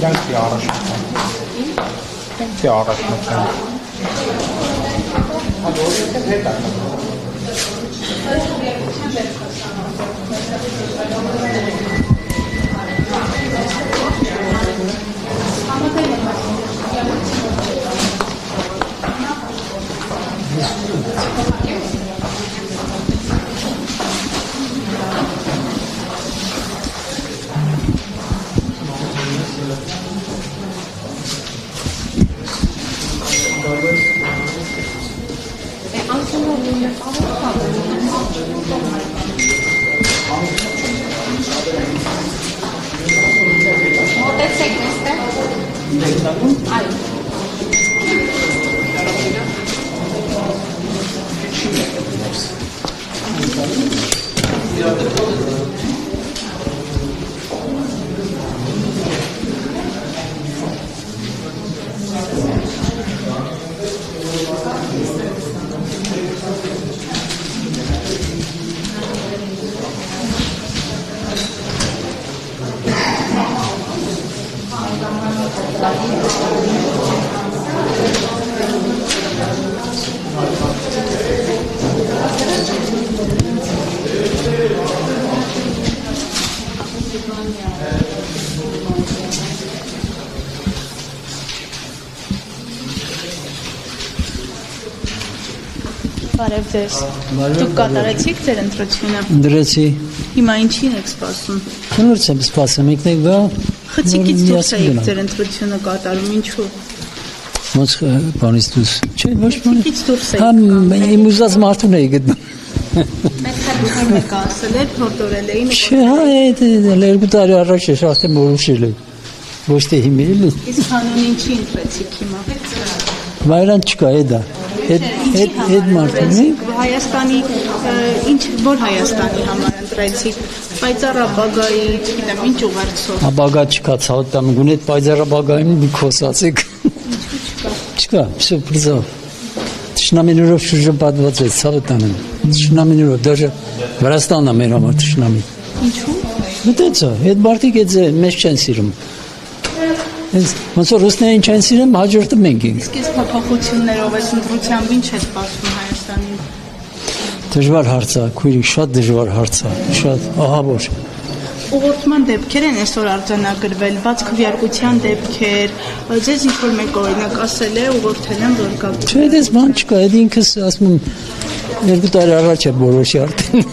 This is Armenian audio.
Դրանքի առաջնության։ Դրանքի առաջնության։ Բարև ձեզ։ Դուք կատարեցիք ձեր ընտրությունը։ Ընտրեցի։ Հիմա ինչին եք սպասում։ Քնորդ եմ սպասում, եկնեք գա։ Խցիկից դուրս եք ձեր ընտրությունը կատարում, ինչու։ Ոնց բանից դուրս։ Չէ, ոչ բան։ Խցիկից դուրս եք։ Համ իմ ուզած մարդուն էի գտնում։ Մեծ քարտուղար եք ասել եք, հորդորել էին։ Չէ, հա, երկու տարի առաջ է արդեն որոշել եմ։ Ոչ թե հիմա էլի։ Իսկ հանուն ինչի ընտրեցիք հիմա։ Վայրան չկա, դա։ Այդ մարդուն է։ Հայաստանի որ Հայաստանի համար ընտրեցիք, պայծառաբագայի, չգիտեմ, ինչ ուղերձով։ Աբագա չկա, ցավտամ գունե պայծառաբագային մի խոսացեք։ Չկա, всё բրզավ։ Տշնամիներով շուրջը պատված է, ցավտանում։ Տշնամիներով, դաժե Վրաստանն է մեր համար տշնամի։ Ինչու։ Մտածա, այդ մարդիկ այդ մեզ չեն սիրում։ Ոնց որ ռուսներին չեն սիրում, հաջորդը մենք ենք։ Իսկ այս փոփոխություններով այս ընտրությամբ ինչ է սպասվում Հայաստանին։ Դժվար հարց է, քույրիկ, շատ դժվար հարց է, շատ ահավոր։ Ուղղորդման դեպքեր են այսօր արձանագրվել, բաց քվեարկության դեպքեր, ձեզ ինչ-որ մեկ օրինակ ասել է, ուղղորդել են, որ կապ։ Չէ, դες բան չկա, այդ ինքս ասում եմ 2 տարի առաջ է որոշի արդեն։